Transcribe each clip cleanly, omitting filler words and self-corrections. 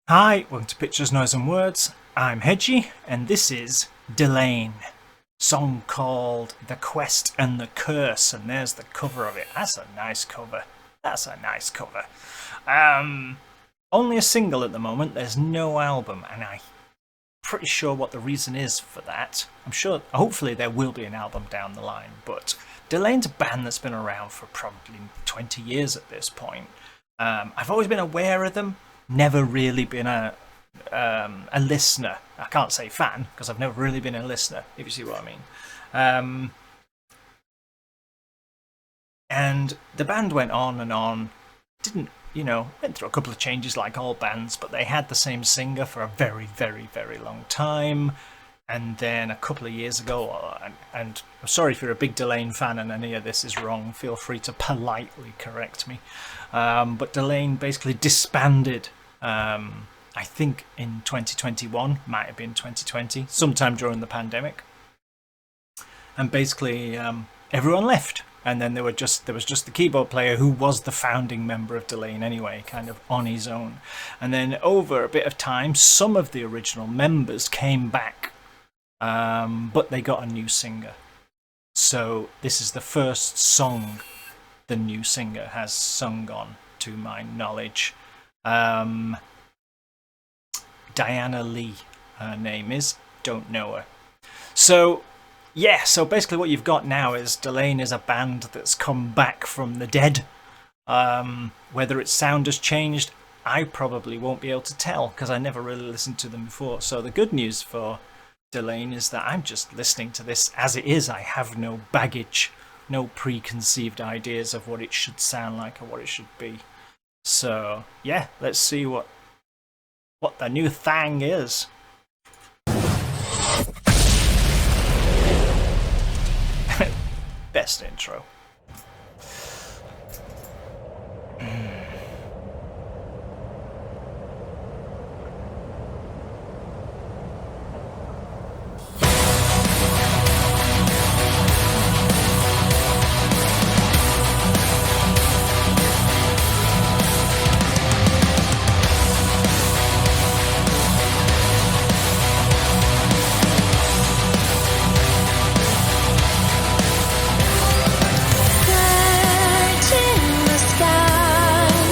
Hi, welcome to Pictures, Noise and Words. I'm Hedgie, and this is DELAIN. Song called The Quest and the Curse, and there's the cover of it. That's a nice cover. That's a nice cover. Only a single at the moment, there's no album, and I'm pretty sure what the reason is for that. I'm sure, hopefully there will be an album down the line, but DELAIN's a band that's been around for probably 20 years at this point. I've always been aware of them, never really been a listener. I can't say fan because I've never really been a listener, if you see what I mean. And the band went on and on. Didn't, went through a couple of changes like all bands, but they had the same singer for a very, very, very long time. And then a couple of years ago, and I'm sorry if you're a big DELAIN fan and any of this is wrong, feel free to politely correct me. But DELAIN basically disbanded, I think in 2021, might have been 2020, sometime during the pandemic. And basically everyone left. And then there was just the keyboard player who was the founding member of DELAIN anyway, kind of on his own. And then over a bit of time, some of the original members came back. But they got a new singer. So this is the first song the new singer has sung on, to my knowledge. Diana Lee, her name is. Don't know her. So, yeah, so basically what you've got now is DELAIN is a band that's come back from the dead. Whether its sound has changed, I probably won't be able to tell, because I never really listened to them before. So the good news for DELAIN is that I'm just listening to this as it is. I have no baggage, no preconceived ideas of what it should sound like or what it should be. So yeah, let's see what the new thing is. Best intro. Search in the sky.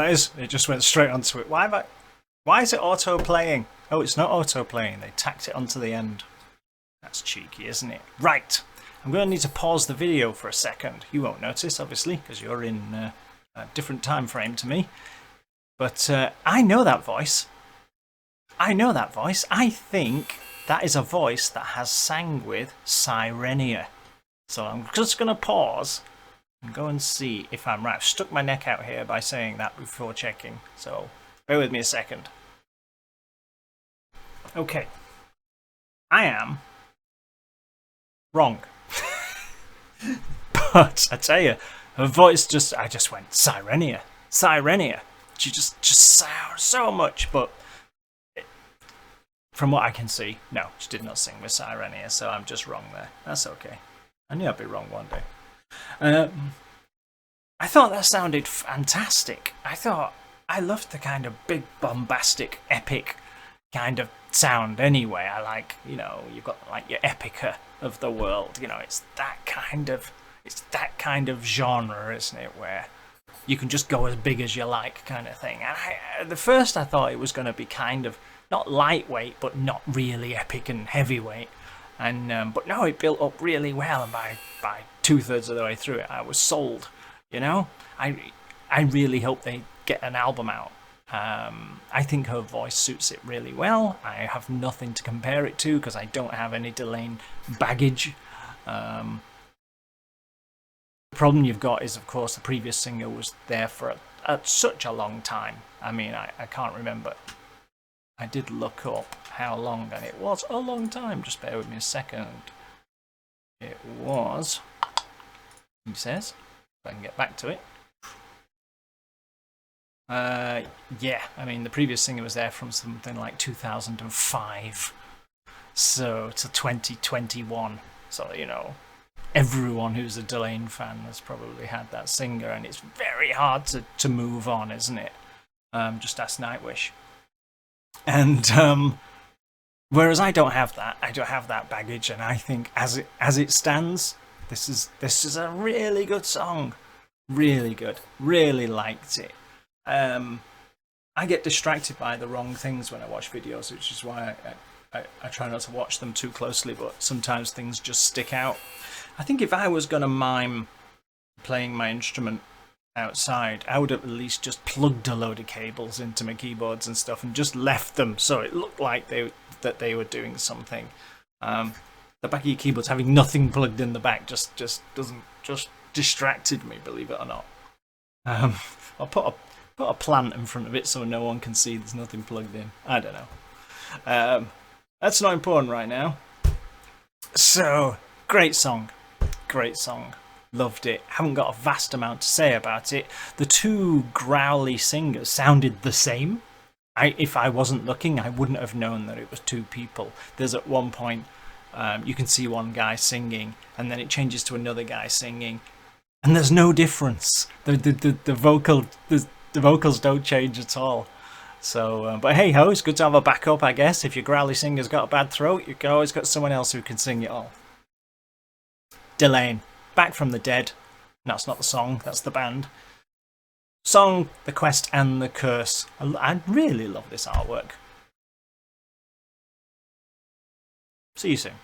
that is. It just went straight onto it. Why is it auto-playing? Oh, it's not auto-playing. They tacked it onto the end. That's cheeky, isn't it? Right. I'm going to need to pause the video for a second. You won't notice, obviously, because you're in a different time frame to me. But I know that voice. I know that voice. I think that is a voice that has sang with Sirenia. So I'm just going to pause and go and see if I'm right. I've stuck my neck out here by saying that before checking. So bear with me a second. Okay. I am wrong. But I tell you, her voice I just went, Sirenia. Sirenia. She just sounds so much, but from what I can see, no, she did not sing with Sirenia, so I'm just wrong there. That's okay. I knew I'd be wrong one day. I thought that sounded fantastic. I loved the kind of big, bombastic, epic kind of sound anyway. I like, you've got like your Epica of the world, it's that kind of genre, isn't it, where you can just go as big as you like kind of thing. And at first I thought it was going to be kind of not lightweight, but not really epic and heavyweight. And but no, it built up really well, and by 2/3 of the way through it, I was sold. I really hope they get an album out. I think her voice suits it really well. I have nothing to compare it to because I don't have any DELAIN baggage. The problem you've got is, of course, the previous singer was there for such a long time. I mean, I can't remember. I did look up how long, and it was a long time. Just bear with me a second. It was, he says, if I can get back to it. Yeah, I mean, the previous singer was there from something like 2005, so to 2021. So, everyone who's a DELAIN fan has probably had that singer, and it's very hard to move on, isn't it? Just ask Nightwish. And whereas I don't have that baggage, and I think as it stands, this is a really good song, really good, really liked it. I get distracted by the wrong things when I watch videos, which is why I try not to watch them too closely, but sometimes things just stick out. I think if I was going to mime playing my instrument outside, I would have at least just plugged a load of cables into my keyboards and stuff and just left them so it looked like they were doing something. The back of your keyboards having nothing plugged in the back just distracted me, believe it or not. I'll put a plant in front of it so no one can see there's nothing plugged in. I don't know. That's not important right now. So, great song. Great song. Loved it. Haven't got a vast amount to say about it. The two growly singers sounded the same. If I wasn't looking, I wouldn't have known that it was two people. There's at one point, you can see one guy singing, and then it changes to another guy singing, and there's no difference. The vocals don't change at all. So, but hey ho, it's good to have a backup, I guess. If your growly singer's got a bad throat, you can always got someone else who can sing it all. DELAIN, Back from the Dead. That's not the song, that's the band. Song, The Quest and the Curse. I really love this artwork. See you soon.